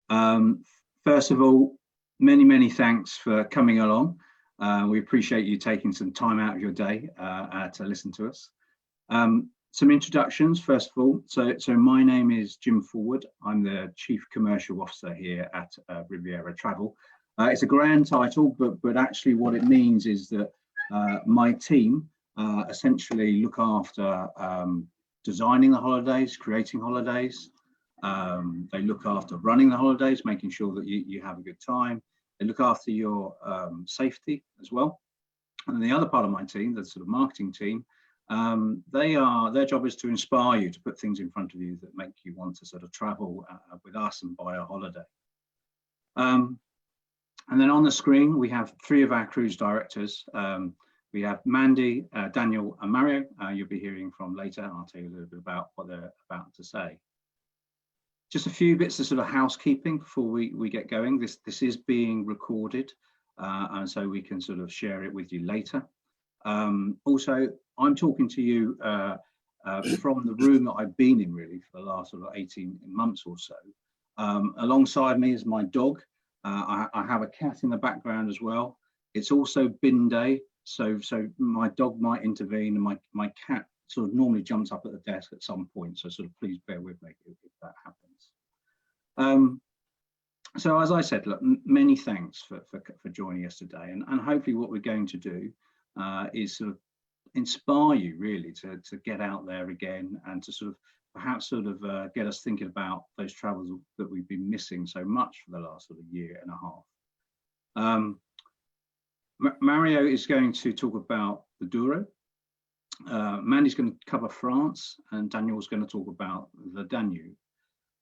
Um, First of all, many thanks for coming along. We appreciate you taking some time out of your day to listen to us. Some introductions, first of all. So my name is Jim Forward. I'm the Chief Commercial Officer here at Riviera Travel. It's a grand title, but actually what it means is that my team essentially look after designing the holidays, creating holidays. They look after running the holidays, making sure that you have a good time. They look after your safety as well. And the other part of my team, the sort of marketing team, their job is to inspire you, to put things in front of you that make you want to sort of travel with us and buy a holiday. And then on the screen, we have three of our cruise directors. We have Mandy, Daniel and Mirao, you'll be hearing from later. I'll tell you a little bit about what they're about to say. Just a few bits of sort of housekeeping before we get going. This is being recorded, and so we can sort of share it with you later. Also, I'm talking to you from the room that I've been in really for the last sort of 18 months or so. Alongside me is my dog. I have a cat in the background as well. It's also bin day, so my dog might intervene, and my cat sort of normally jumps up at the desk at some point. So sort of please bear with me if that happens. So as I said, look, many thanks for joining us today, and hopefully what we're going to do is sort of inspire you really to get out there again, and to sort of perhaps sort of get us thinking about those travels that we've been missing so much for the last sort of year and a half. Mirao is going to talk about the Douro. Mandy's going to cover France, and Daniel's going to talk about the Danube.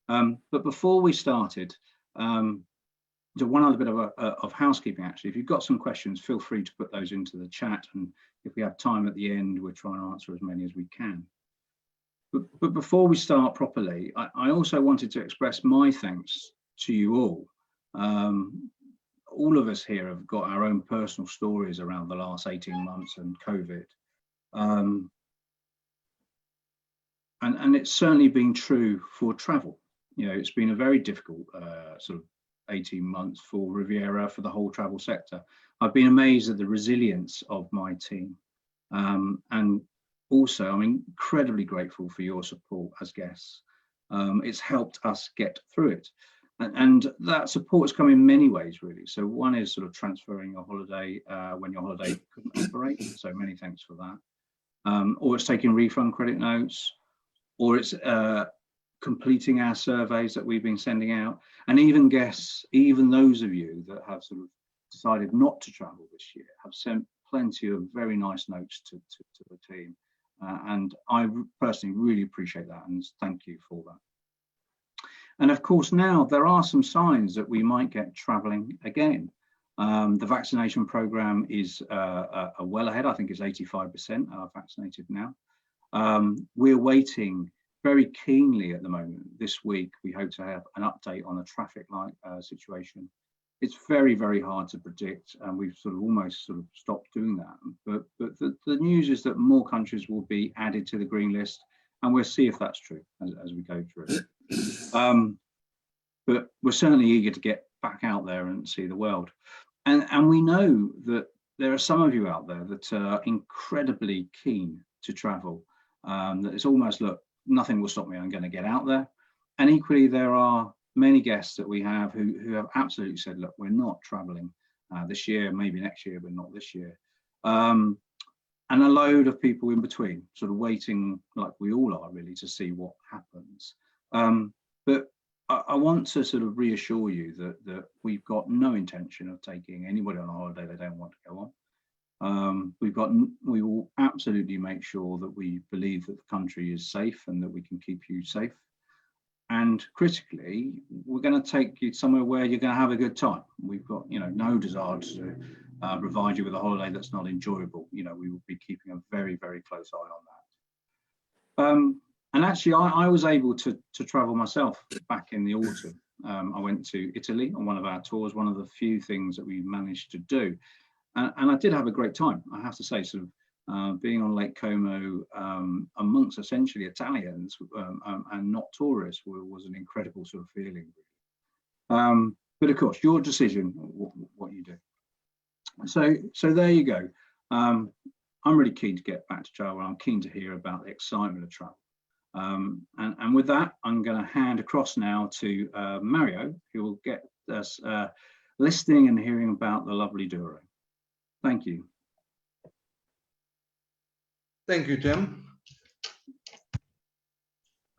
But before we started, so one other bit of housekeeping actually. If you've got some questions, feel free to put those into the chat, and if we have time at the end, we'll try and answer as many as we can. But before we start properly, I also wanted to express my thanks to you all. All of us here have got our own personal stories around the last 18 months and COVID. And it's certainly been true for travel. You know, it's been a very difficult sort of 18 months for Riviera, for the whole travel sector. I've been amazed at the resilience of my team. And also, I'm incredibly grateful for your support as guests. It's helped us get through it. And that support has come in many ways, really. So one is sort of transferring your holiday when your holiday couldn't operate. So many thanks for that. Or it's taking refund credit notes, or it's completing our surveys that we've been sending out. And even guests, even those of you that have sort of decided not to travel this year, have sent plenty of very nice notes to the team. And I personally really appreciate that, and thank you for that. And of course, now there are some signs that we might get traveling again. The vaccination program is well ahead. I think it's 85% are vaccinated now. We're waiting very keenly at the moment. This week, we hope to have an update on the traffic light situation. It's very hard to predict, and we've sort of almost stopped doing that. But the news is that more countries will be added to the green list, and we'll see if that's true as we go through it. But we're certainly eager to get back out there and see the world. And we know that there are some of you out there that are incredibly keen to travel. That it's almost, look, nothing will stop me, I'm going to get out there. And equally, there are many guests that we have who have absolutely said, look, we're not traveling this year, maybe next year, but not this year. And a load of people in between, sort of waiting, like we all are really, to see what happens. But I want to sort of reassure you that we've got no intention of taking anybody on a holiday they don't want to go on. We will absolutely make sure that we believe that the country is safe and that we can keep you safe. And critically, we're going to take you somewhere where you're going to have a good time. We've got, no desire to provide you with a holiday that's not enjoyable. We will be keeping a very close eye on that. And actually, I was able to travel myself back in the autumn. I went to Italy on one of our tours, one of the few things that we managed to do. And I did have a great time, I have to say. Sort of being on Lake Como amongst essentially Italians and not tourists was an incredible sort of feeling. But of course, your decision what you do. So there you go. I'm really keen to get back to travel. I'm keen to hear about the excitement of travel. And with that, I'm going to hand across now to Mirao, who will get us listening and hearing about the lovely Douro. Thank you. Thank you, Jim.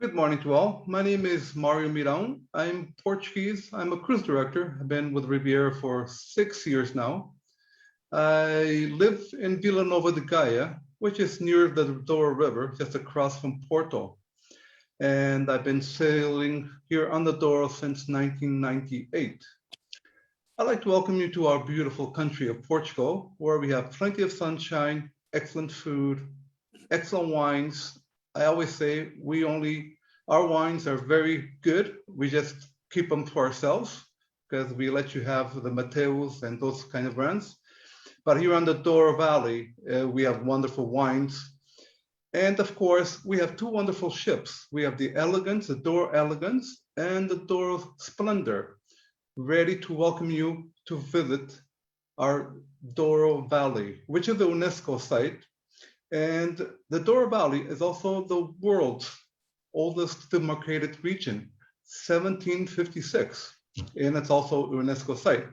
Good morning to all. My name is Mirao. I'm Portuguese. I'm a cruise director. I've been with Riviera for 6 years now. I live in Vila Nova de Gaia, which is near the Douro River, just across from Porto. And I've been sailing here on the Douro since 1998. I'd like to welcome you to our beautiful country of Portugal, where we have plenty of sunshine, excellent food, excellent wines. I always say our wines are very good. We just keep them to ourselves because we let you have the Mateus and those kind of brands. But here on the Doro Valley, we have wonderful wines. And of course, we have two wonderful ships. We have the Elegance, the Douro Elegance, and the Douro Splendor, ready to welcome you to visit our Doro Valley, which is the UNESCO site. And the Doro Valley is also the world's oldest demarcated region, 1756, and it's also a UNESCO site.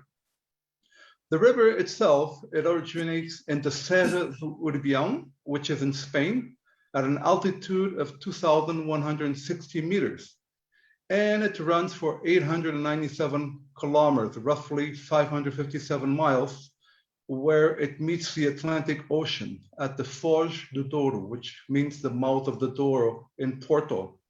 The river itself, it originates in the Serra do Urbião, which is in Spain, at an altitude of 2,160 meters. And it runs for 897 kilometers, roughly 557 miles, where it meets the Atlantic Ocean at the Foz do Douro, which means the mouth of the Douro in Porto.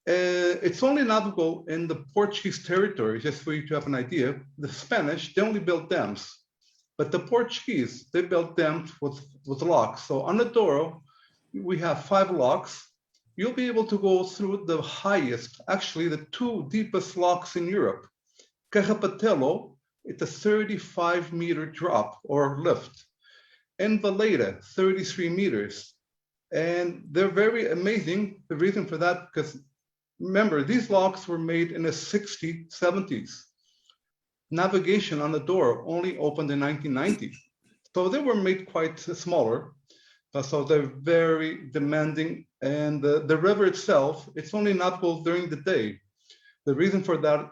It's only navigable in the Portuguese territory, just for you to have an idea. The Spanish, they only built dams, but the Portuguese, they built dams with locks. So on the Douro, we have 5 locks. You'll be able to go through the highest, actually the 2 deepest locks in Europe. Carrapatello, it's a 35-meter drop or lift. And Valeda, 33 meters. And they're very amazing. The reason for that, because remember, these locks were made in the 60s, 70s. Navigation on the Douro only opened in 1990. So they were made quite smaller. So they're very demanding. And the river itself, it's only navigable during the day. The reason for that,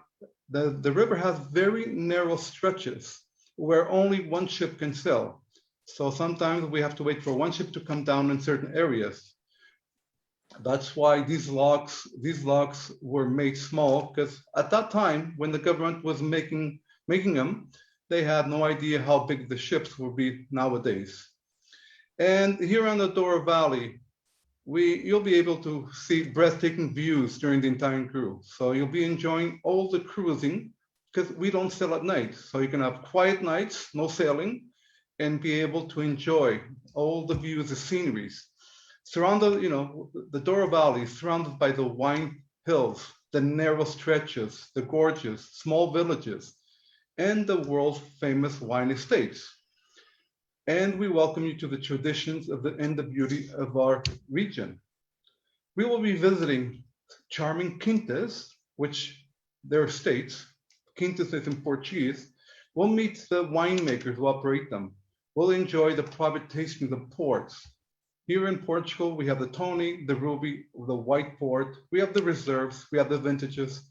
the river has very narrow stretches where only one ship can sail. So sometimes we have to wait for one ship to come down in certain areas. That's why these locks were made small, because at that time, when the government was making them, they had no idea how big the ships would be nowadays. And here on the Doro Valley, you'll be able to see breathtaking views during the entire cruise. So you'll be enjoying all the cruising, because we don't sail at night. So you can have quiet nights, no sailing, and be able to enjoy all the views, the sceneries. Surrounded, the Doro Valley is surrounded by the wine hills, the narrow stretches, the gorges, small villages, and the world's famous wine estates. And we welcome you to the traditions and the beauty of our region. We will be visiting charming quintas, which they're estates. Quintas is in Portuguese. We'll meet the winemakers who operate them. We'll enjoy the private tasting of ports. Here in Portugal, we have the Tony, the Ruby, the White Port. We have the reserves, we have the vintages,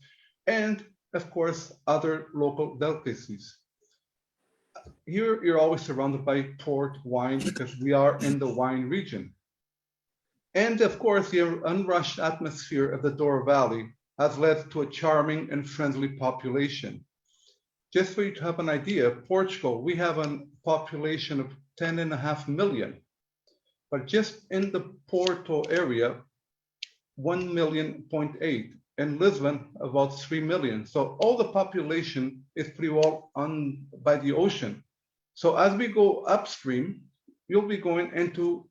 and of course, other local delicacies. Here, you're always surrounded by port wine because we are in the wine region. And of course, the unrushed atmosphere of the Doro Valley has led to a charming and friendly population. Just for you to have an idea, Portugal, we have a population of 10.5 million. But just in the Porto area, 1.8 million, and Lisbon about 3 million. So all the population is pretty well by the ocean. So as we go upstream, you'll be going into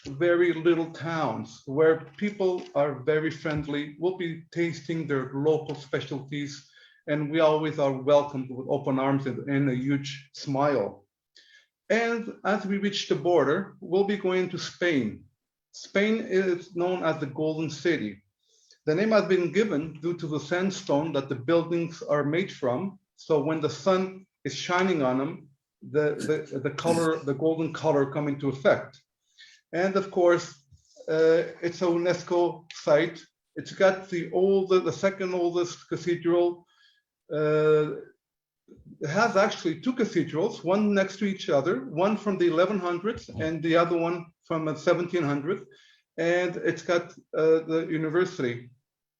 very little towns where people are very friendly. We'll be tasting their local specialties, and we always are welcomed with open arms and a huge smile. And as we reach the border, we'll be going to Spain. Spain is known as the Golden City. The name has been given due to the sandstone that the buildings are made from. So when the sun is shining on them, the color, the golden color come into effect. And of course, it's a UNESCO site. It's got the second oldest cathedral. It has actually two cathedrals, one next to each other, one from the 1100s and the other one from the 1700s. And it's got the university,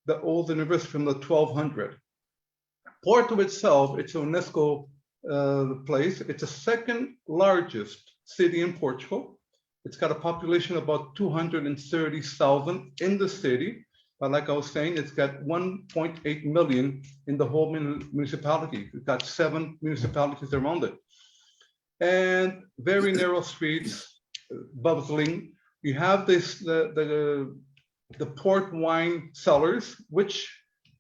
the old university from the 1200. Porto itself, it's a UNESCO place. It's the second largest city in Portugal. It's got a population of about 230,000 in the city. But like I was saying, it's got 1.8 million in the whole municipality. It's got 7 municipalities around it. And very narrow streets, bubbling. You have this the port wine cellars, which,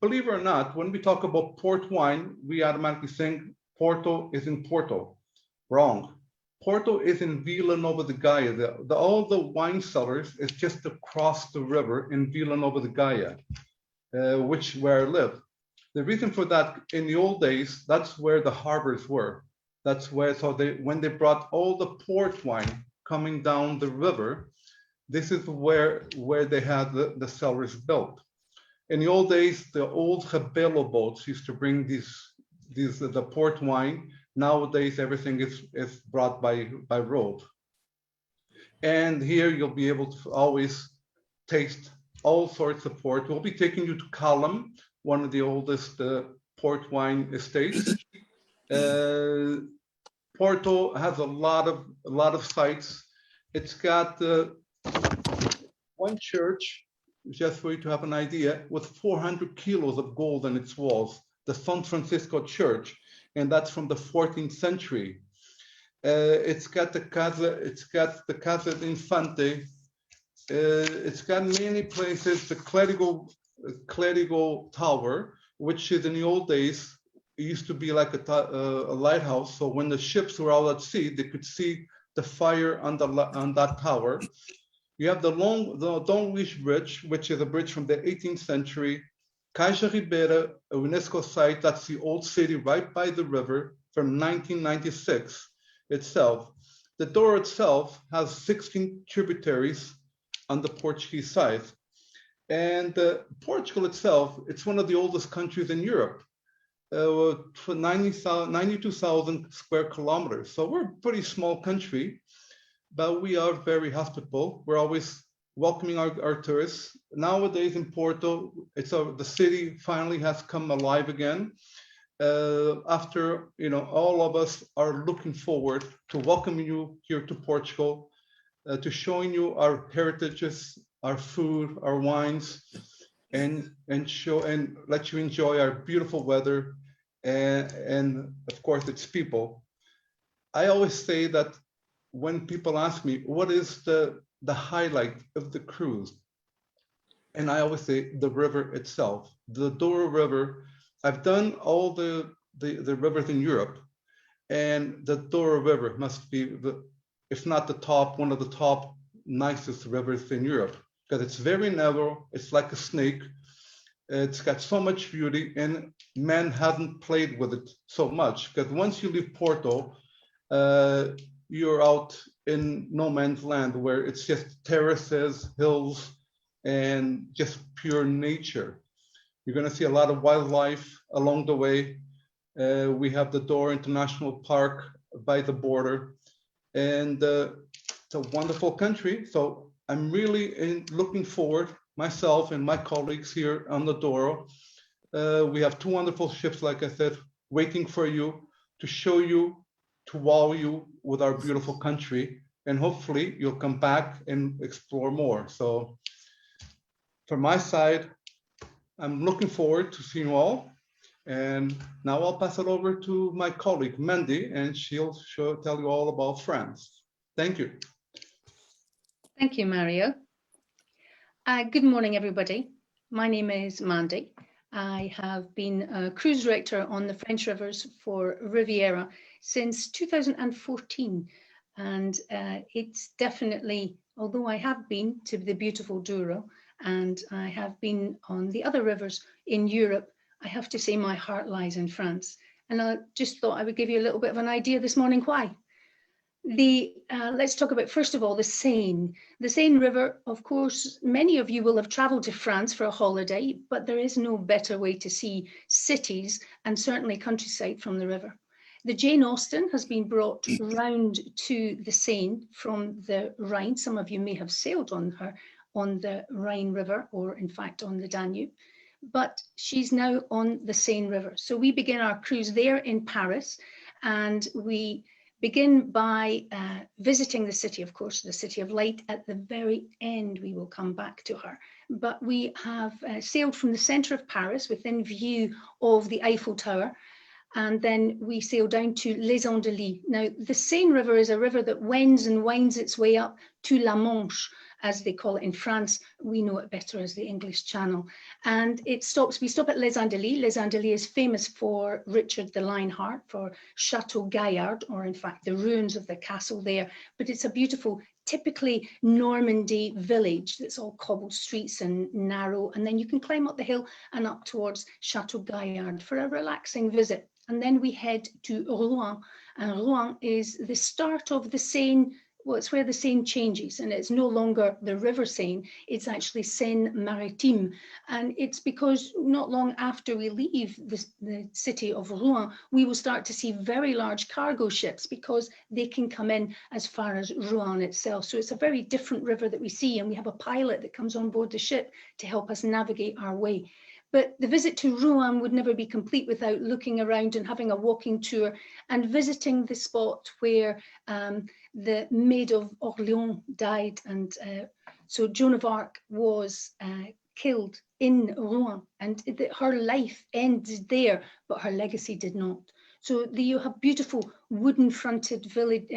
believe it or not, when we talk about port wine, we automatically think Porto is in Porto. Wrong. Porto is in Vila Nova de Gaia. All the wine cellars is just across the river in Vila Nova de Gaia, where I live. The reason for that, in the old days, that's where the harbors were. That's where, when they brought all the port wine coming down the river, this is where they had the cellars built. In the old days, the old Rebelo boats used to bring the port wine. Nowadays, everything is brought by road. And here you'll be able to always taste all sorts of port. We'll be taking you to Callum, one of the oldest port wine estates. Porto has a lot of sites. It's got one church, just for you to have an idea, with 400 kilos of gold in its walls, the San Francisco Church. And that's from the 14th century. It's got the Casa Infante. It's got many places, the Clerigo Tower, which is in the old days, it used to be like a lighthouse. So when the ships were out at sea, they could see the fire on that tower. You have the Dom Luís Bridge, which is a bridge from the 18th century. Caixa Ribeira, a UNESCO site, that's the old city right by the river from 1996 itself. The Douro itself has 16 tributaries on the Portuguese side. And Portugal itself, it's one of the oldest countries in Europe, for 92,000 square kilometers. So we're a pretty small country, but we are very hospitable. We're always welcoming our tourists. Nowadays in Porto, the city finally has come alive again. After, all of us are looking forward to welcoming you here to Portugal, to showing you our heritages, our food, our wines, and let you enjoy our beautiful weather and of course its people. I always say that when people ask me, what is the highlight of the cruise? And I always say the river itself, the Douro River. I've done all the rivers in Europe, and the Douro River must be, if not the top, one of the top nicest rivers in Europe, because it's very narrow, it's like a snake. It's got so much beauty, and man hasn't played with it so much, because once you leave Porto, you're out in no man's land where it's just terraces, hills, and just pure nature. You're going to see a lot of wildlife along the way. We have the Douro International Park by the border, and it's a wonderful country. So I'm really looking forward, myself and my colleagues here on the Douro. We have 2 wonderful ships, like I said, waiting for you to show you, to wow you with our beautiful country, and hopefully you'll come back and explore more. So from my side, I'm looking forward to seeing you all. And now I'll pass it over to my colleague, Mandy, and she'll tell you all about France. Thank you. Thank you, Mario. Good morning, everybody. My name is Mandy. I have been a cruise director on the French rivers for Riviera since 2014. And it's definitely, although I have been to the beautiful Douro, and I have been on the other rivers in Europe. I have to say my heart lies in France. And I just thought I would give you a little bit of an idea this morning why. Let's talk about, first of all, the Seine. The Seine River, of course, many of you will have travelled to France for a holiday, but there is no better way to see cities and certainly countryside from the river. The Jane Austen has been brought round to the Seine from the Rhine. Some of you may have sailed on her on the Rhine River, or in fact on the Danube, but she's now on the Seine River. So we begin our cruise there in Paris, and we begin by visiting the city, of course, the City of Light. At the very end, we will come back to her. But we have sailed from the centre of Paris within view of the Eiffel Tower, and then we sail down to Les Andelys. Now, the Seine River is a river that wends and winds its way up to La Manche, as they call it in France. We know it better as the English Channel. And we stop at Les Andelys. Les Andelys is famous for Richard the Lionheart, for Chateau Gaillard, or in fact the ruins of the castle there. But it's a beautiful, typically Normandy village that's all cobbled streets and narrow. And then you can climb up the hill and up towards Chateau Gaillard for a relaxing visit. And then we head to Rhone, and Rhone is the start of the Seine. Well, it's where the Seine changes, and it's no longer the River Seine, it's actually Seine Maritime. And it's because not long after we leave the city of Rhone, we will start to see very large cargo ships because they can come in as far as Rhone itself. So it's a very different river that we see, and we have a pilot that comes on board the ship to help us navigate our way. But the visit to Rhone would never be complete without looking around and having a walking tour and visiting the spot where the Maid of Orleans died. And so Joan of Arc was killed in Rhone, and her life ended there, but her legacy did not. So you have beautiful wooden fronted village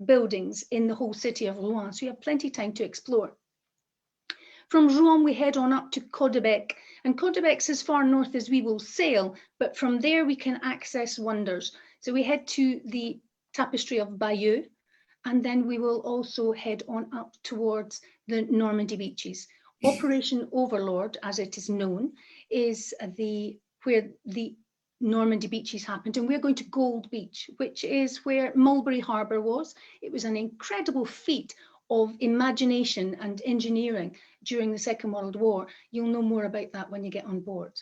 buildings in the whole city of Rhone. So you have plenty of time to explore. From Rhone, we head on up to Caudebec, and Caudebec's as far north as we will sail, but from there we can access wonders. So we head to the Tapestry of Bayeux, and then we will also head on up towards the Normandy beaches. Operation Overlord, as it is known, is where the Normandy beaches happened, and we're going to Gold Beach, which is where Mulberry Harbour was. It was an incredible feat of imagination and engineering during the Second World War. You'll know more about that when you get on board.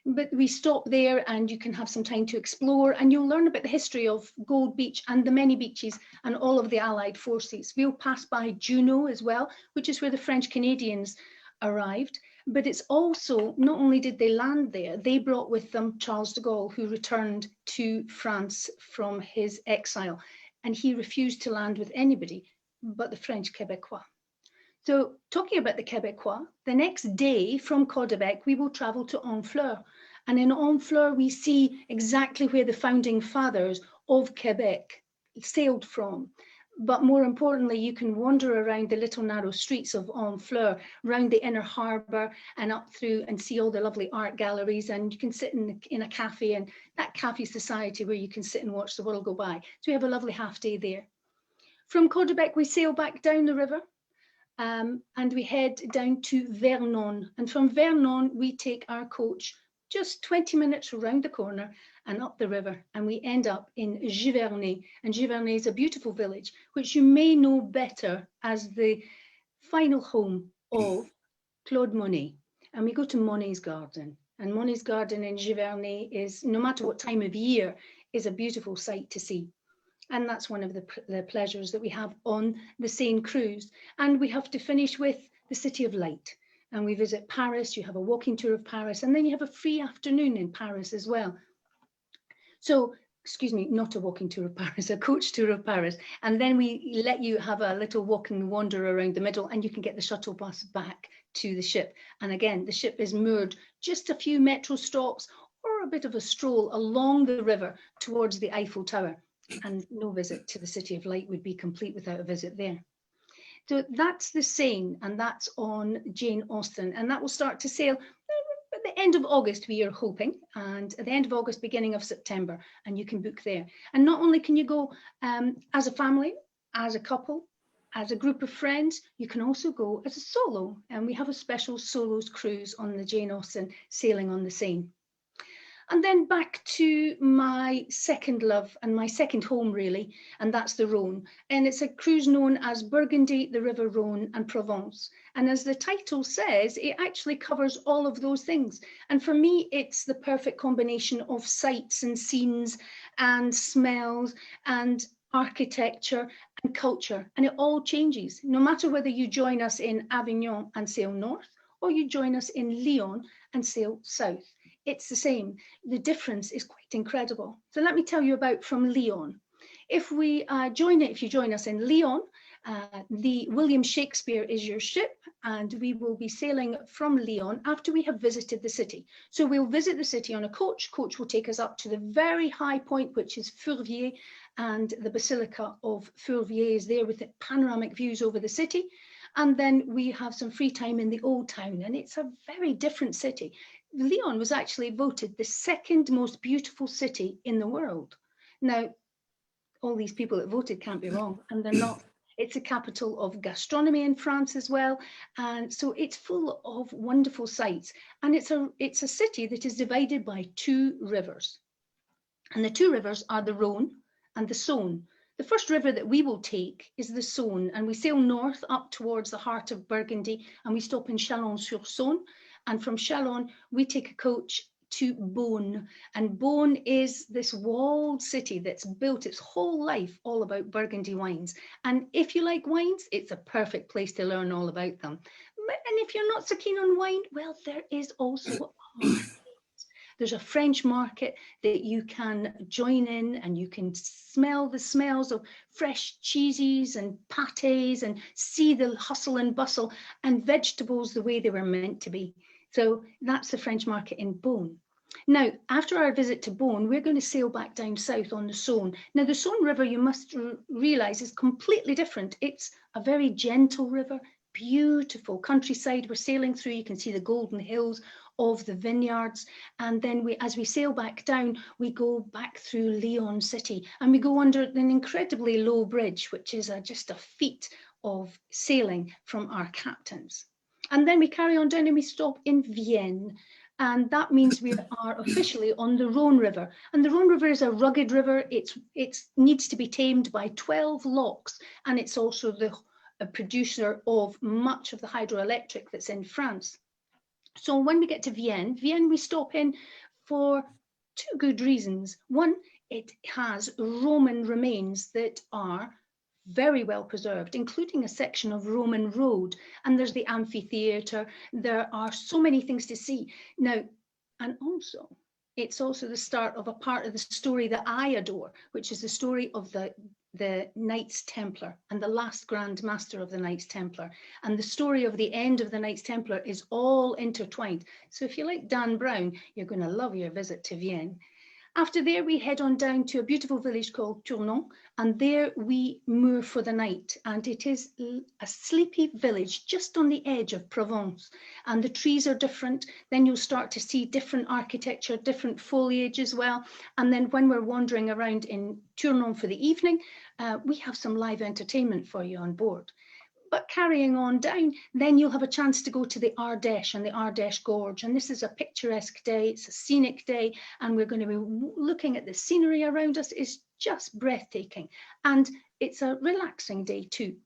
But we stop there and you can have some time to explore, and you'll learn about the history of Gold Beach and the many beaches and all of the Allied forces. We'll pass by Juno as well, which is where the French Canadians arrived. But it's also, not only did they land there, they brought with them Charles de Gaulle, who returned to France from his exile, and he refused to land with anybody but the French Quebecois. So talking about the Quebecois, the next day from Caudebec, we will travel to Honfleur. And in Honfleur, we see exactly where the founding fathers of Quebec sailed from. But more importantly, you can wander around the little narrow streets of Honfleur, around the inner harbour and up through and see all the lovely art galleries. And you can sit in a cafe, and that cafe society where you can sit and watch the world go by. So we have a lovely half day there. From Caudebec, we sail back down the river and we head down to Vernon. And from Vernon, we take our coach just 20 minutes around the corner and up the river, and we end up in Giverny. And Giverny is a beautiful village, which you may know better as the final home of Claude Monet. And we go to Monet's garden. And Monet's garden in Giverny is, no matter what time of year, is a beautiful sight to see. And that's one of the pleasures that we have on the Seine cruise. And we have to finish with the City of Light. And we visit Paris, you have a walking tour of Paris, and then you have a free afternoon in Paris as well. So, excuse me, not a walking tour of Paris, a coach tour of Paris. And then we let you have a little walking wander around the middle, and you can get the shuttle bus back to the ship. And again, the ship is moored just a few metro stops or a bit of a stroll along the river towards the Eiffel Tower. And no visit to the City of Light would be complete without a visit there. So that's the Seine, and that's on Jane Austen, and that will start to sail at the end of August, we are hoping, and at the end of August, beginning of September, and you can book there. And not only can you go as a family, as a couple, as a group of friends. You can also go as a solo, and we have a special solos cruise on the Jane Austen sailing on the Seine. And then back to my second love and my second home, really, and that's the Rhone. And it's a cruise known as Burgundy, the River Rhone, and Provence. And as the title says, it actually covers all of those things. And for me, it's the perfect combination of sights and scenes and smells and architecture and culture. And it all changes, no matter whether you join us in Avignon and sail north, or you join us in Lyon and sail south. It's the same. The difference is quite incredible. So let me tell you about from Lyon. If you join us in Lyon, the William Shakespeare is your ship, and we will be sailing from Lyon after we have visited the city. So we'll visit the city on a coach. Coach will take us up to the very high point, which is Fourvière, and the Basilica of Fourvière is there with the panoramic views over the city. And then we have some free time in the old town, and it's a very different city. Lyon was actually voted the second most beautiful city in the world. Now, all these people that voted can't be wrong, and they're not. It's a capital of gastronomy in France as well, and so it's full of wonderful sights. And it's a city that is divided by two rivers, and the two rivers are the Rhone and the Saône. The first river that we will take is the Saône, and we sail north up towards the heart of Burgundy, and we stop in Chalon-sur-Saône. And from Chalon, we take a coach to Beaune. And Beaune is this walled city that's built its whole life all about Burgundy wines. And if you like wines, it's a perfect place to learn all about them. And if you're not so keen on wine, well, there is also there's a French market that you can join in, and you can smell the smells of fresh cheeses and pâtés and see the hustle and bustle and vegetables the way they were meant to be. So that's the French market in Beaune. Now, after our visit to Beaune, we're going to sail back down south on the Saône. Now, the Saône River, you must realise, is completely different. It's a very gentle river, beautiful countryside we're sailing through. You can see the golden hills of the vineyards. And then as we sail back down, we go back through Lyon city, and we go under an incredibly low bridge, which is just a feat of sailing from our captains. And then we carry on down and we stop in Vienne. And that means we are officially on the Rhone River. And the Rhone River is a rugged river. It needs to be tamed by 12 locks. And it's also a producer of much of the hydroelectric that's in France. So when we get to Vienne, we stop in for two good reasons. One, it has Roman remains that are very well preserved, including a section of Roman road, and there's the amphitheatre. There are so many things to see now, and also it's also the start of a part of the story that I adore, which is the story of the Knights Templar and the last Grand Master of the Knights Templar, and the story of the end of the Knights Templar is all intertwined. So if you like Dan Brown, you're going to love your visit to Vienne. After there, we head on down to a beautiful village called Tournon, and there we moor for the night. And it is a sleepy village just on the edge of Provence. And the trees are different. Then you'll start to see different architecture, different foliage as well. And then when we're wandering around in Tournon for the evening, we have some live entertainment for you on board. But carrying on down, then you'll have a chance to go to the Ardèche and the Ardèche Gorge. And this is a picturesque day, it's a scenic day, and we're going to be looking at the scenery around us. It's just breathtaking. And it's a relaxing day too,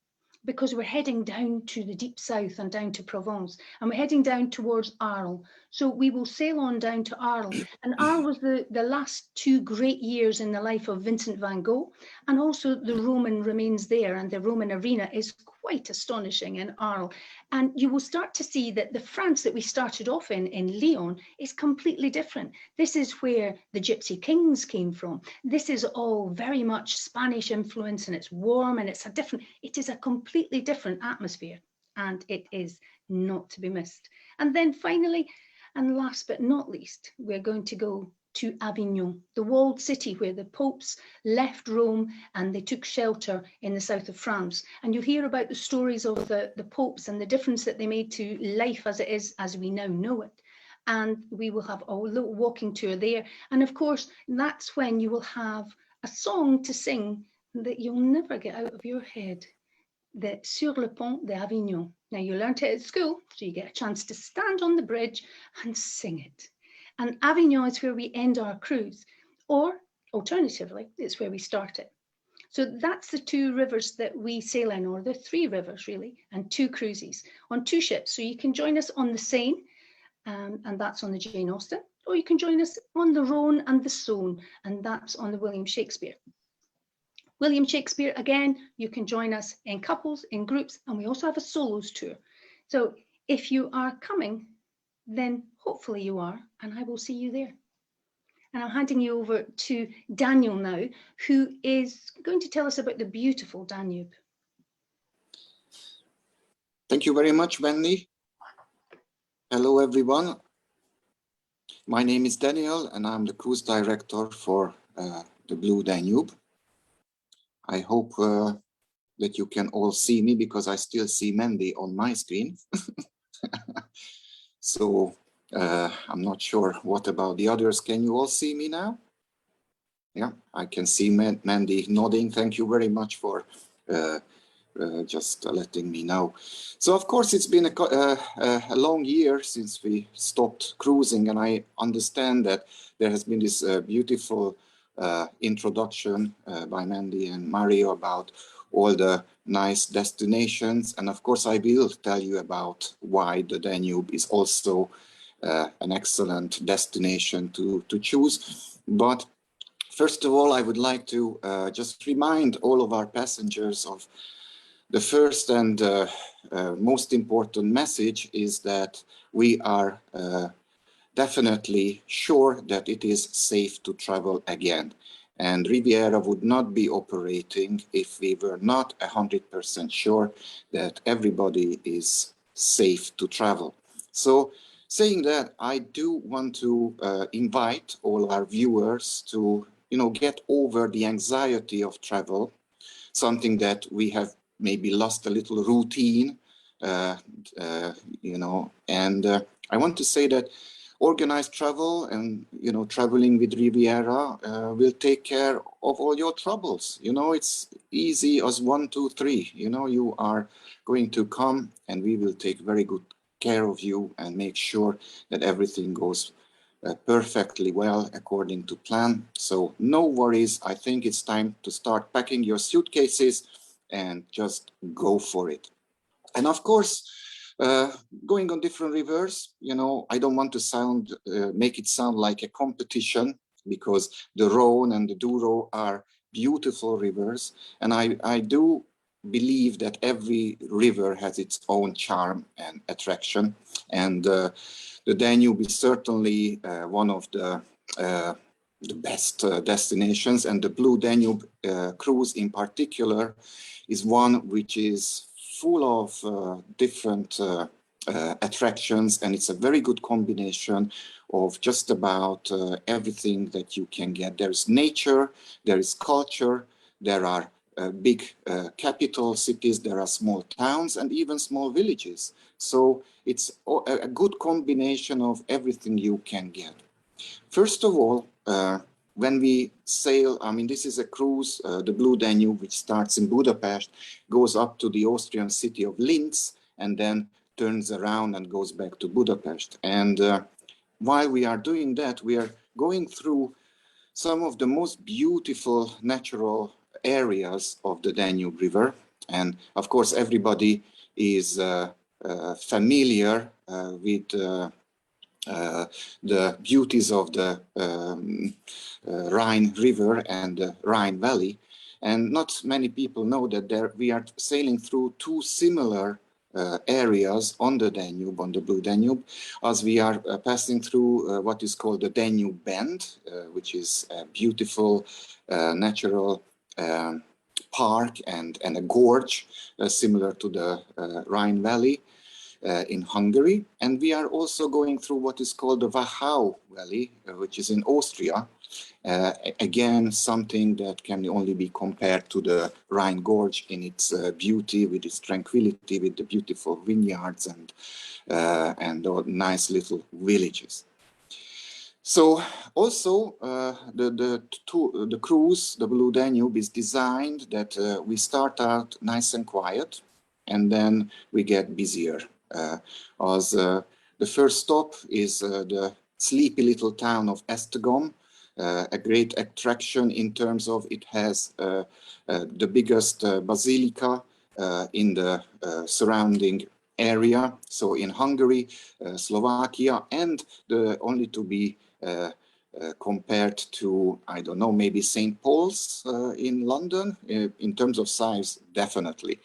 because we're heading down to the deep south and down to Provence, and we're heading down towards Arles. So we will sail on down to Arles. And Arles was the last two great years in the life of Vincent van Gogh, and also the Roman remains there, and the Roman arena is quite astonishing in Arles. And you will start to see that the France that we started off in Lyon is completely different. This is where the Gypsy Kings came from. This is all very much Spanish influence, and it's warm, and it is a completely different atmosphere, and it is not to be missed. And then finally, and last but not least, we're going to go to Avignon, the walled city where the popes left Rome and they took shelter in the south of France. And you hear about the stories of the popes and the difference that they made to life as it is, as we now know it. And we will have a little walking tour there. And of course, that's when you will have a song to sing that you'll never get out of your head. the Sur le Pont d'Avignon. Now, you learnt it at school, so you get a chance to stand on the bridge and sing it. And Avignon is where we end our cruise, or alternatively, it's where we start it. So that's the two rivers that we sail in, or the three rivers really, and two cruises on two ships. So you can join us on the Seine, and that's on the Jane Austen, or you can join us on the Rhone and the Saône, and that's on the William Shakespeare. William Shakespeare, again, you can join us in couples, in groups, and we also have a solos tour. So if you are coming, then hopefully you are, and I will see you there. And I'm handing you over to Daniel now, who is going to tell us about the beautiful Danube. Thank you very much, Wendy. Hello, everyone. My name is Daniel, and I'm the cruise director for the Blue Danube. I hope that you can all see me, because I still see Mandy on my screen. So I'm not sure what about the others. Can you all see me now? Yeah, I can see Mandy nodding. Thank you very much for just letting me know. So of course it's been a long year since we stopped cruising, and I understand that there has been this beautiful introduction by Mandy and Mirao about all the nice destinations, and of course I will tell you about why the Danube is also an excellent destination to choose. But first of all, I would like to just remind all of our passengers of the first and most important message is that we are definitely sure that it is safe to travel again. And Riviera would not be operating if we were not 100% sure that everybody is safe to travel. So saying that, I do want to invite all our viewers to, get over the anxiety of travel, something that we have maybe lost a little routine, and I want to say that organized travel and, traveling with Riviera will take care of all your troubles. It's easy as 1, 2, 3. You are going to come and we will take very good care of you and make sure that everything goes perfectly well according to plan. So no worries. I think it's time to start packing your suitcases and just go for it. And of course, going on different rivers, I don't want to make it sound like a competition, because the Rhone and the Douro are beautiful rivers, and I do believe that every river has its own charm and attraction, and the Danube is certainly one of the best destinations, and the Blue Danube cruise in particular is one which is full of different attractions, and it's a very good combination of just about everything that you can get. There's nature, there is culture, there are big capital cities, there are small towns and even small villages. So it's a good combination of everything you can get. First of all, when we sail, this is a cruise, the Blue Danube, which starts in Budapest, goes up to the Austrian city of Linz, and then turns around and goes back to Budapest. And while we are doing that, we are going through some of the most beautiful natural areas of the Danube River. And of course, everybody is familiar with the beauties of the Rhine River and the Rhine Valley. And not many people know that we are sailing through two similar areas on the Danube, on the Blue Danube, as we are passing through what is called the Danube Bend, which is a beautiful natural park and a gorge similar to the Rhine Valley in Hungary. And we are also going through what is called the Wachau Valley, which is in Austria. Again, something that can only be compared to the Rhine Gorge in its beauty, with its tranquility, with the beautiful vineyards and the nice little villages. So also the cruise, the Blue Danube, is designed that we start out nice and quiet, and then we get busier. As the first stop is the sleepy little town of Estragon, a great attraction in terms of it has the biggest basilica in the surrounding area. So in Hungary, Slovakia, and only to be compared to, I don't know, maybe St. Paul's in London. In terms of size, definitely.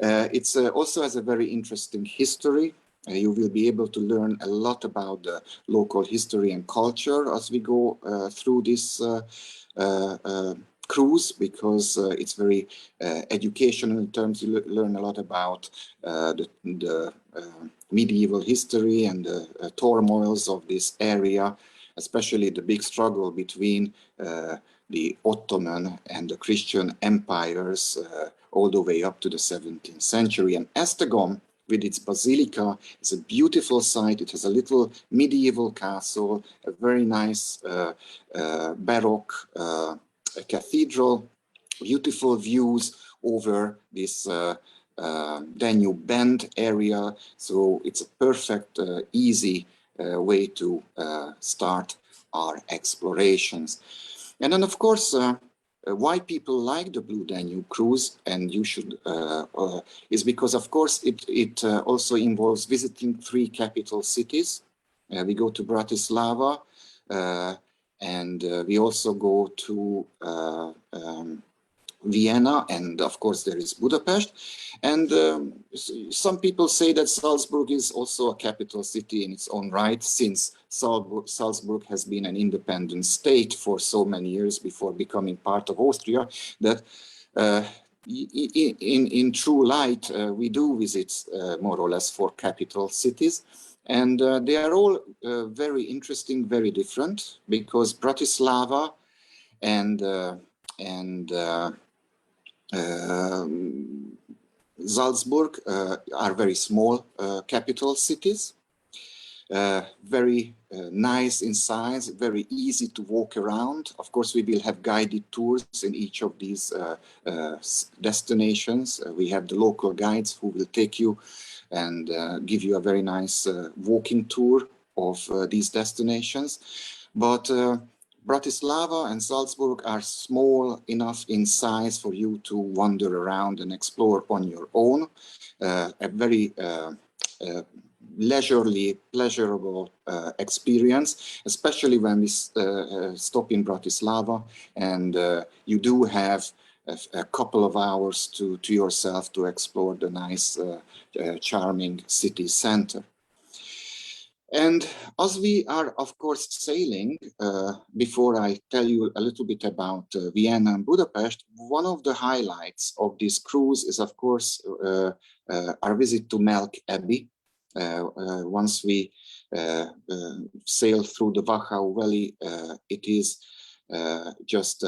It's also has a very interesting history. You will be able to learn a lot about the local history and culture as we go through this cruise, because it's very educational in terms. You learn a lot about the medieval history and the turmoils of this area, especially the big struggle between the Ottoman and the Christian empires all the way up to the 17th century. And Estragon, with its basilica, is a beautiful site. It has a little medieval castle, a very nice Baroque cathedral, beautiful views over this Danube Bend area. So it's a perfect, easy way to start our explorations. And then, of course, why people like the Blue Danube cruise, and you should, is because, of course, it also involves visiting 3 capital cities. We go to Bratislava, and we also go to Vienna, and of course there is Budapest. And some people say that Salzburg is also a capital city in its own right, since Salzburg has been an independent state for so many years before becoming part of Austria, that in true light we do visit more or less 4 capital cities. And they are all very interesting, very different, because Bratislava and Salzburg are very small capital cities, very nice in size, very easy to walk around. Of course, we will have guided tours in each of these destinations. We have the local guides who will take you and give you a very nice walking tour of these destinations. But Bratislava and Salzburg are small enough in size for you to wander around and explore on your own. A very leisurely, pleasurable experience, especially when we stop in Bratislava, and you do have a couple of hours to yourself to explore the nice, charming city center. And as we are, of course, sailing, before I tell you a little bit about Vienna and Budapest, one of the highlights of this cruise is, of course, our visit to Melk Abbey. Once we sail through the Wachau Valley, it is just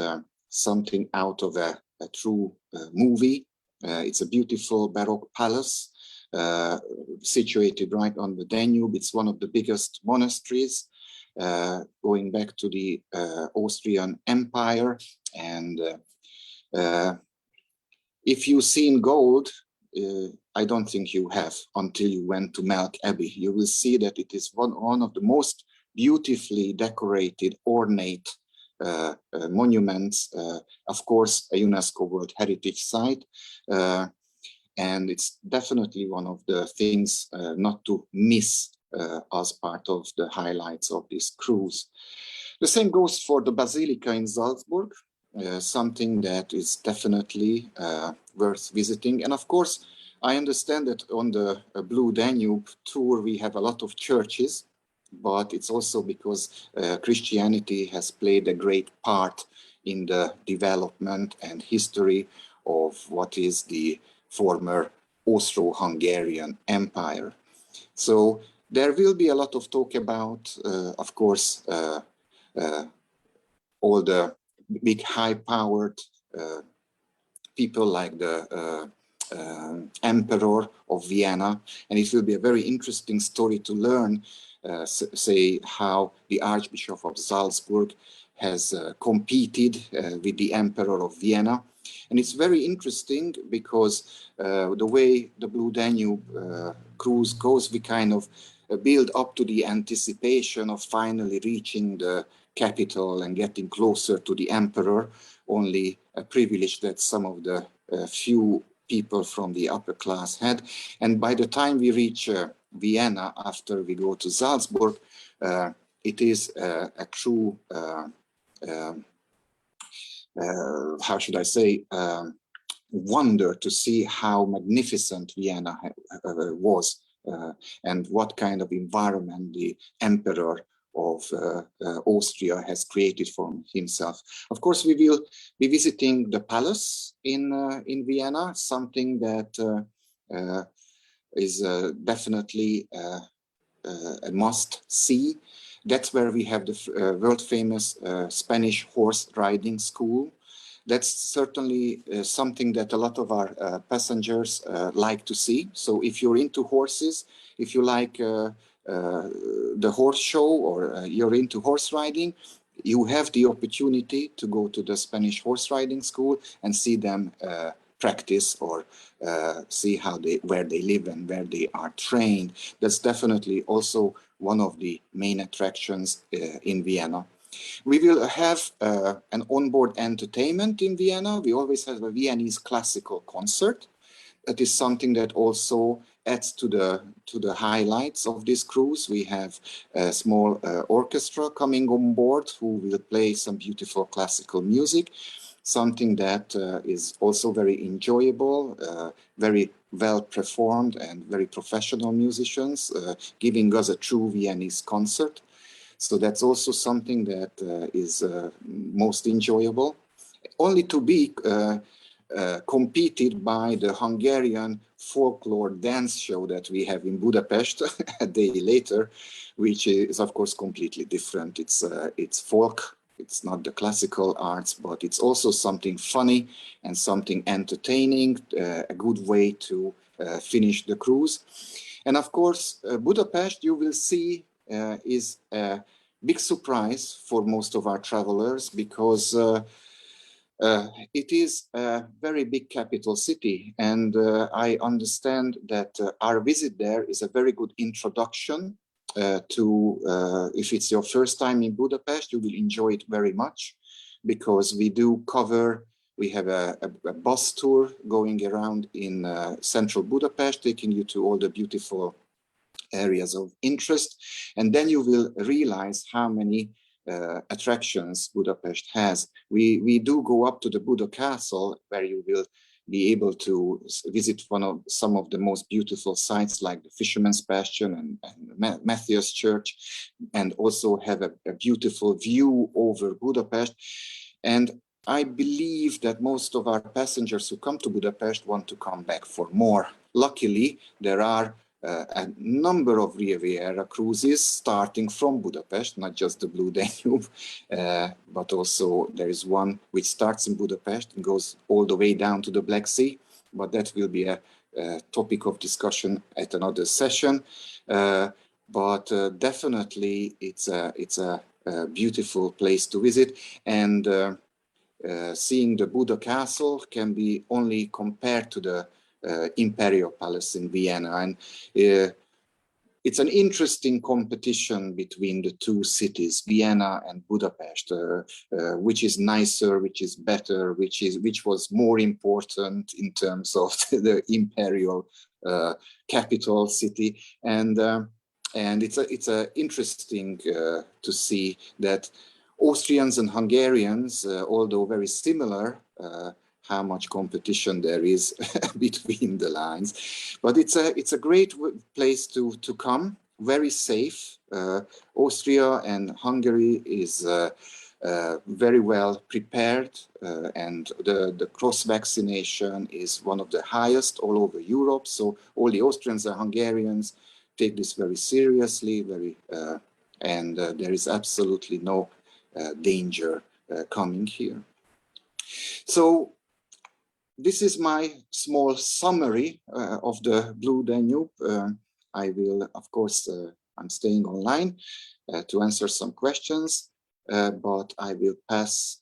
something out of a true movie. It's a beautiful Baroque palace situated right on the Danube. It's one of the biggest monasteries going back to the Austrian Empire. And if you've seen gold, I don't think you have until you went to Melk Abbey. You will see that it is one of the most beautifully decorated, ornate monuments, of course, a UNESCO World Heritage Site. And it's definitely one of the things not to miss as part of the highlights of this cruise. The same goes for the Basilica in Salzburg, something that is definitely worth visiting. And of course, I understand that on the Blue Danube tour, we have a lot of churches, but it's also because Christianity has played a great part in the development and history of what is the former Austro-Hungarian Empire. So there will be a lot of talk about, of course, all the big high-powered people like the Emperor of Vienna. And it will be a very interesting story to learn say how the Archbishop of Salzburg has competed with the Emperor of Vienna. And it's very interesting because the way the Blue Danube cruise goes, we kind of build up to the anticipation of finally reaching the capital and getting closer to the Emperor, only a privilege that some of the few people from the upper class had. And by the time we reach Vienna, after we go to Salzburg, it is a true how should I say, wonder to see how magnificent Vienna was and what kind of environment the Emperor of Austria has created for himself. Of course, we will be visiting the palace in Vienna, something that is definitely a must-see. That's where we have the world-famous Spanish horse riding school. That's certainly something that a lot of our passengers like to see. So if you're into horses, if you like the horse show or you're into horse riding, you have the opportunity to go to the Spanish horse riding school and see them practice or see where they live and where they are trained. That's definitely also one of the main attractions in Vienna. We will have an onboard entertainment in Vienna. We always have a Viennese classical concert. That is something that also adds to the highlights of this cruise. We have a small orchestra coming on board who will play some beautiful classical music, something that is also very enjoyable, very well performed and very professional musicians, giving us a true Viennese concert. So that's also something that is most enjoyable, only to be competed by the Hungarian folklore dance show that we have in Budapest a day later, which is of course completely different. It's folk, it's not the classical arts, but it's also something funny and something entertaining, a good way to finish the cruise. And of course, Budapest, you will see, is a big surprise for most of our travelers because it is a very big capital city, and I understand that our visit there is a very good introduction to, if it's your first time in Budapest, you will enjoy it very much because we do cover, we have a bus tour going around in central Budapest, taking you to all the beautiful areas of interest, and then you will realize how many attractions Budapest has. We do go up to the Buda Castle, where you will be able to visit some of the most beautiful sites like the Fisherman's Bastion and Matthias Church, and also have a beautiful view over Budapest. And I believe that most of our passengers who come to Budapest want to come back for more. Luckily, there are a number of Riviera cruises starting from Budapest, not just the Blue Danube, but also there is one which starts in Budapest and goes all the way down to the Black Sea, but that will be a topic of discussion at another session. But definitely it's a beautiful place to visit, and seeing the Buda Castle can be only compared to the Imperial Palace in Vienna, and it's an interesting competition between the two cities, Vienna and Budapest, which is nicer, which is better, which was more important in terms of the imperial capital city, and it's interesting to see that Austrians and Hungarians, although very similar, how much competition there is between the lines, but it's a great place to come. Very safe. Austria and Hungary is very well prepared, and the cross vaccination is one of the highest all over Europe. So all the Austrians and Hungarians take this very seriously, and there is absolutely no danger coming here. So this is my small summary of the Blue Danube. I will, of course, I'm staying online to answer some questions, but I will pass,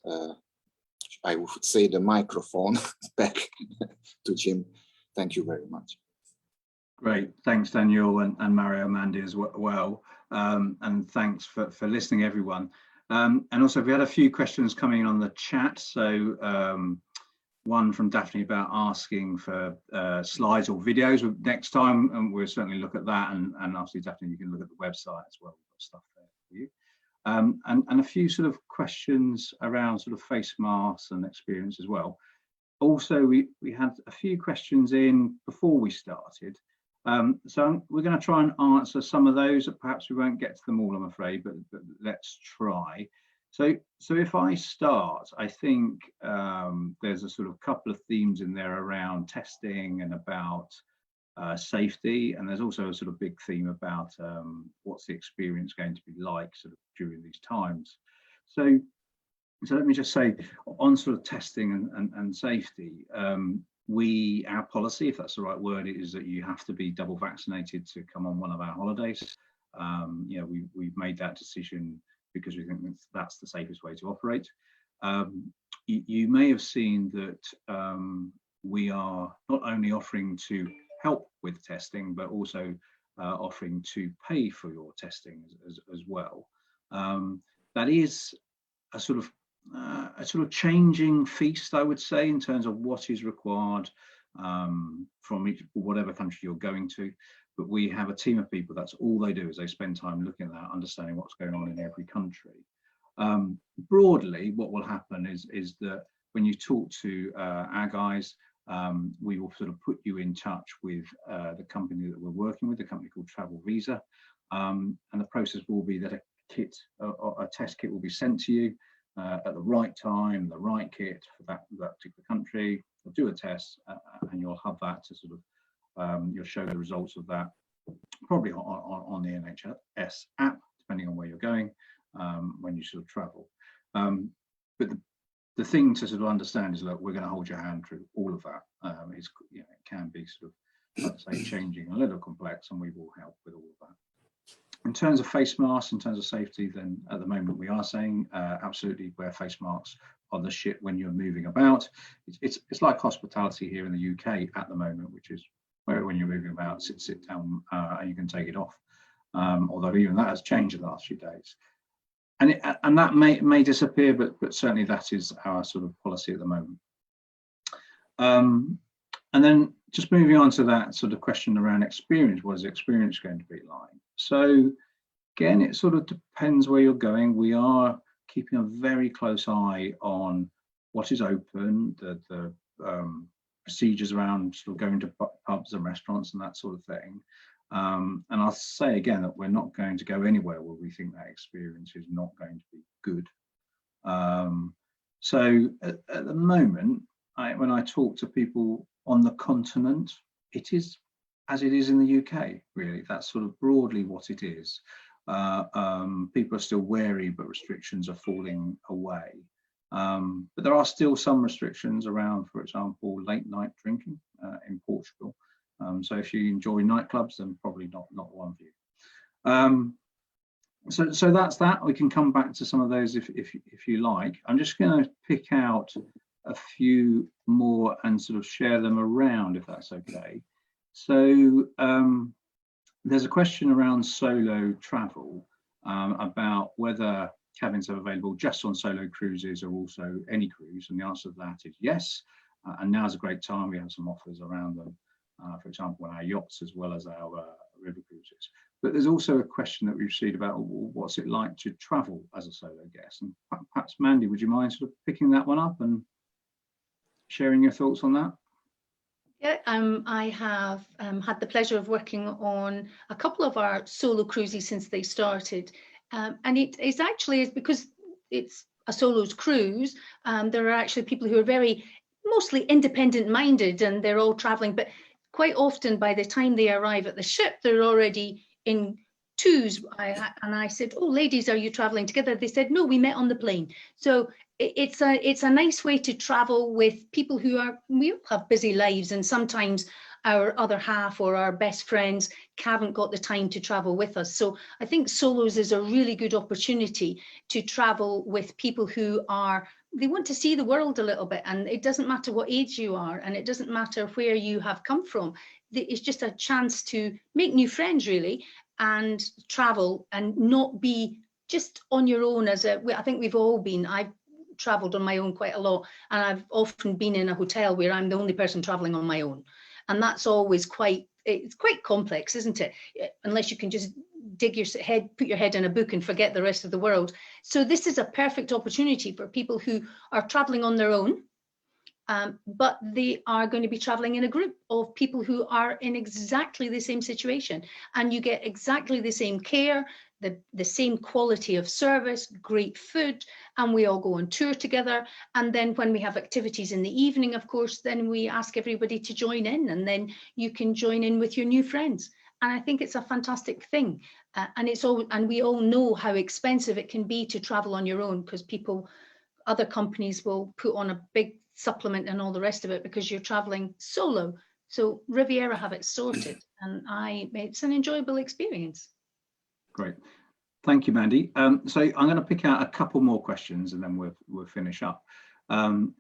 I would say, the microphone back to Jim. Thank you very much. Great, thanks Daniel and Mario, Mandy as well, and thanks for listening, everyone. And also we had a few questions coming on the chat. So one from Daphne about asking for slides or videos next time, and we'll certainly look at that. And obviously, Daphne, you can look at the website as well. We've got stuff there for you. And a few sort of questions around sort of face masks and experience as well. Also, we had a few questions in before we started. So we're going to try and answer some of those. Perhaps we won't get to them all, I'm afraid, but let's try. So if I start, I think there's a sort of couple of themes in there around testing and about safety, and there's also a sort of big theme about what's the experience going to be like sort of during these times. So let me just say, on sort of testing and safety, our policy, if that's the right word, is that you have to be double vaccinated to come on one of our holidays. You know, we've made that decision because we think that's the safest way to operate. You may have seen that we are not only offering to help with testing, but also offering to pay for your testing as well. That is a sort of changing feast, I would say, in terms of what is required from whatever country you're going to. But we have a team of people, that's all they do, is they spend time looking at that, understanding what's going on in every country. Broadly, what will happen is that when you talk to our guys, we will sort of put you in touch with the company that we're working with, a company called Travel Visa. And the process will be that a test kit will be sent to you at the right time, the right kit for that particular country. You'll do a test and you'll have that to sort of, you'll show the results of that probably on the NHS app, depending on where you're going when you sort of travel. But the thing to sort of understand is, look, we're going to hold your hand through all of that. It's, you know, it can be sort of, let's say, changing, a little complex, and we will help with all of that. In terms of face masks, in terms of safety, then at the moment we are saying absolutely wear face masks on the ship when you're moving about. It's like hospitality here in the UK at the moment, which is where when you're moving about, sit down and you can take it off. Although even that has changed in the last few days. And that may disappear, but certainly that is our sort of policy at the moment. And then just moving on to that sort of question around experience, what is the experience going to be like? So again, it sort of depends where you're going. We are keeping a very close eye on what is open, the procedures around sort of going to pubs and restaurants and that sort of thing. And I'll say again that we're not going to go anywhere where we think that experience is not going to be good. So at the moment, when I talk to people on the continent, it is as it is in the UK, really. That's sort of broadly what it is. People are still wary, but restrictions are falling away. But there are still some restrictions around, for example, late night drinking in Portugal. So if you enjoy nightclubs, then probably not one for you. So that's that. We can come back to some of those if you like. I'm just going to pick out a few more and sort of share them around, if that's okay. So there's a question around solo travel about whether cabins are available just on solo cruises or also any cruise, and the answer to that is yes. And now's a great time. We have some offers around them, for example, on our yachts as well as our river cruises. But there's also a question that we've received about what's it like to travel as a solo guest. And perhaps, Mandy, would you mind sort of picking that one up and sharing your thoughts on that? Yeah, I have had the pleasure of working on a couple of our solo cruises since they started. And it's actually because it's a solo's cruise. There are actually people who are mostly independent minded, and they're all traveling, but quite often by the time they arrive at the ship, they're already in twos. And I said, oh, ladies, are you traveling together? They said, no, we met on the plane. So it's a nice way to travel with people we all have busy lives, and sometimes our other half or our best friends haven't got the time to travel with us. So I think solos is a really good opportunity to travel with people who they want to see the world a little bit, and it doesn't matter what age you are, and it doesn't matter where you have come from. It's just a chance to make new friends, really, and travel and not be just on your own. I think we've all been. I've traveled on my own quite a lot, and I've often been in a hotel where I'm the only person traveling on my own, and that's always it's quite complex, isn't it? Unless you can just put your head in a book and forget the rest of the world. So this is a perfect opportunity for people who are traveling on their own, but they are going to be traveling in a group of people who are in exactly the same situation, and you get exactly the same care, the same quality of service, great food, and we all go on tour together. And then when we have activities in the evening, of course, then we ask everybody to join in, and then you can join in with your new friends. And I think it's a fantastic thing. And we all know how expensive it can be to travel on your own, because other companies will put on a big supplement and all the rest of it because you're traveling solo. So Riviera have it sorted, and it's an enjoyable experience. Great. Thank you, Mandy. So I'm going to pick out a couple more questions and then we'll finish up.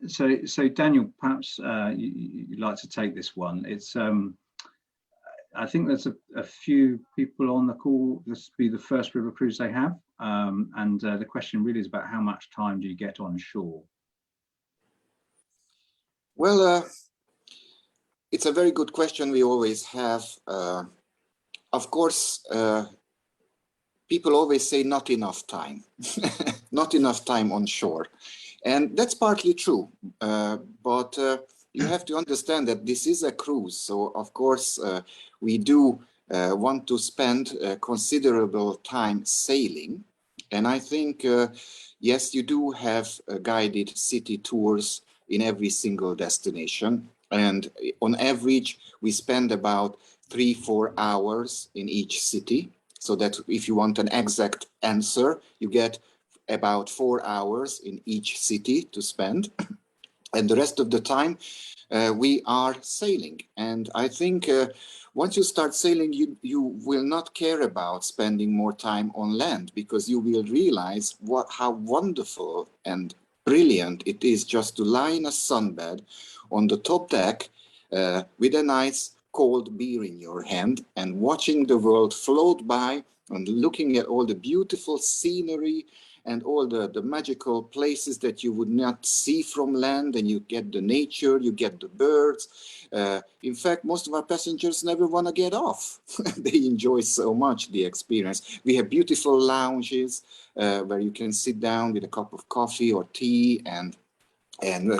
So Daniel, perhaps you'd like to take this one. It's I think there's a few people on the call. This will be the first river cruise they have. And the question really is about how much time do you get on shore? Well, it's a very good question we always have. Of course, people always say not enough time, not enough time on shore. And that's partly true, but you have to understand that this is a cruise. So of course, we do want to spend considerable time sailing. And I think, yes, you do have guided city tours in every single destination. And on average, we spend about 3-4 hours in each city. So that if you want an exact answer, you get about 4 hours in each city to spend. And the rest of the time, we are sailing. And I think once you start sailing, you will not care about spending more time on land, because you will realize how wonderful and brilliant it is just to lie in a sunbed on the top deck with a nice cold beer in your hand and watching the world float by and looking at all the beautiful scenery and all the magical places that you would not see from land, and you get the nature, you get the birds. In fact, most of our passengers never want to get off. They enjoy so much the experience. We have beautiful lounges where you can sit down with a cup of coffee or tea and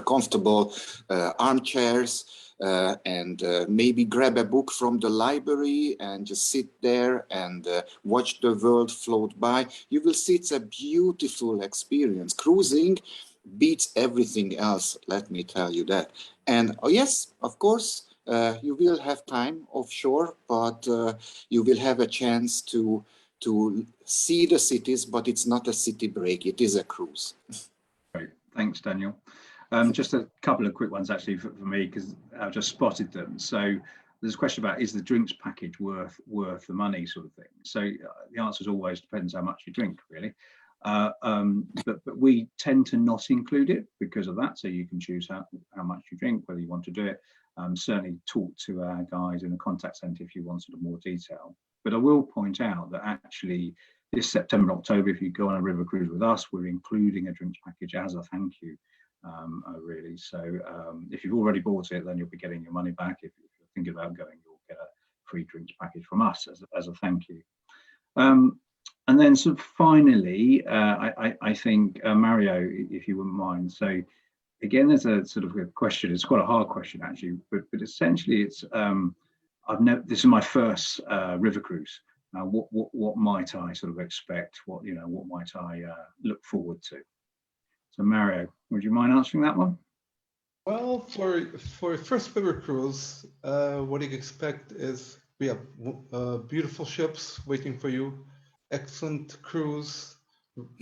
comfortable armchairs. And maybe grab a book from the library and just sit there and watch the world float by. You will see it's a beautiful experience. Cruising beats everything else, let me tell you that. And oh yes, of course, you will have time offshore, but you will have a chance to see the cities, but it's not a city break, it is a cruise. Great, thanks, Daniel. Just a couple of quick ones actually for me, because I've just spotted them. So there's a question about, is the drinks package worth the money, sort of thing. So the answer is always depends how much you drink, really. But we tend to not include it because of that. So you can choose how much you drink, whether you want to do it. Certainly talk to our guys in the contact centre if you wanted more detail. But I will point out that actually this September and October, if you go on a river cruise with us, we're including a drinks package as a thank you. Really. So if you've already bought it, then you'll be getting your money back. If you're thinking about going, you'll get a free drinks package from us as a thank you. And then sort of finally, I think, Mario, if you wouldn't mind. So again, there's a sort of a question. It's quite a hard question, actually, but essentially it's, this is my first river cruise. What might I sort of expect? What might I look forward to? So Mario, would you mind answering that one? Well, for a first river cruise, what you expect is we have beautiful ships waiting for you, excellent crews,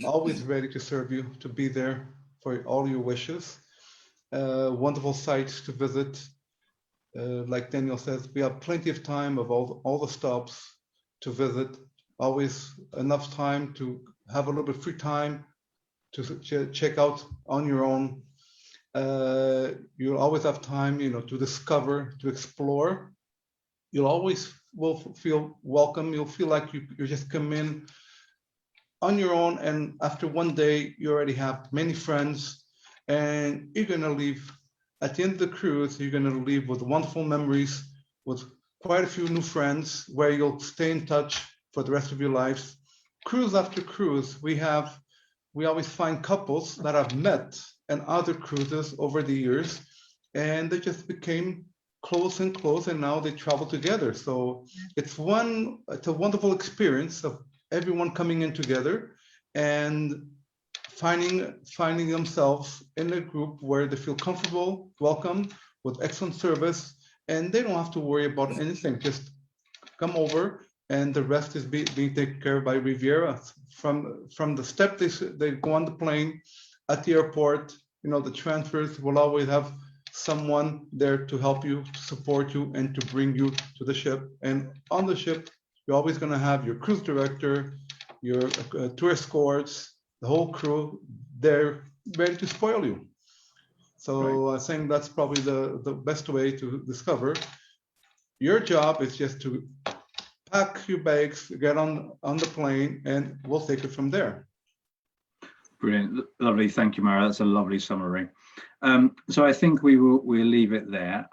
always ready to serve you, to be there for all your wishes, wonderful sites to visit, like Daniel says, we have plenty of time of all the stops to visit, always enough time to have a little bit of free time to check out on your own. You'll always have time, to discover, to explore. You'll always will feel welcome. You'll feel like you just come in on your own, and after one day, you already have many friends, and you're gonna leave. At the end of the cruise, you're gonna leave with wonderful memories, with quite a few new friends, where you'll stay in touch for the rest of your lives. Cruise after cruise, we always find couples that I've met and other cruises over the years, and they just became close and close, and now they travel together. So it's a wonderful experience of everyone coming in together and finding themselves in a group where they feel comfortable, welcome, with excellent service, and they don't have to worry about anything. Just come over, and the rest is being taken care of by Riviera. From the step they go on the plane, at the airport, the transfers will always have someone there to help you, support you, and to bring you to the ship. And on the ship, you're always going to have your cruise director, your tour escorts, the whole crew there ready to spoil you. So I think that's probably the best way to discover. Your job is just to pack your bags, get on the plane, and we'll take it from there. Brilliant, lovely. Thank you, Mara. That's a lovely summary. So I think we'll leave it there.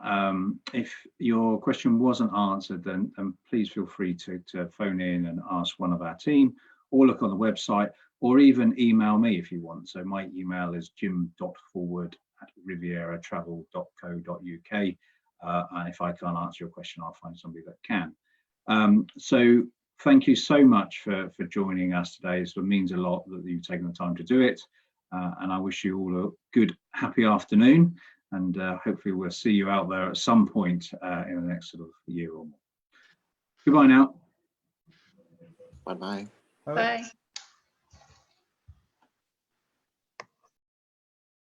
If your question wasn't answered, then please feel free to phone in and ask one of our team, or look on the website, or even email me if you want. So my email is jim.forward@rivieratravel.co.uk. And if I can't answer your question, I'll find somebody that can. So thank you so much for joining us today. It means a lot that you've taken the time to do it. And I wish you all a good, happy afternoon. And hopefully we'll see you out there at some point in the next sort of year or more. Goodbye now. Bye-bye. Bye.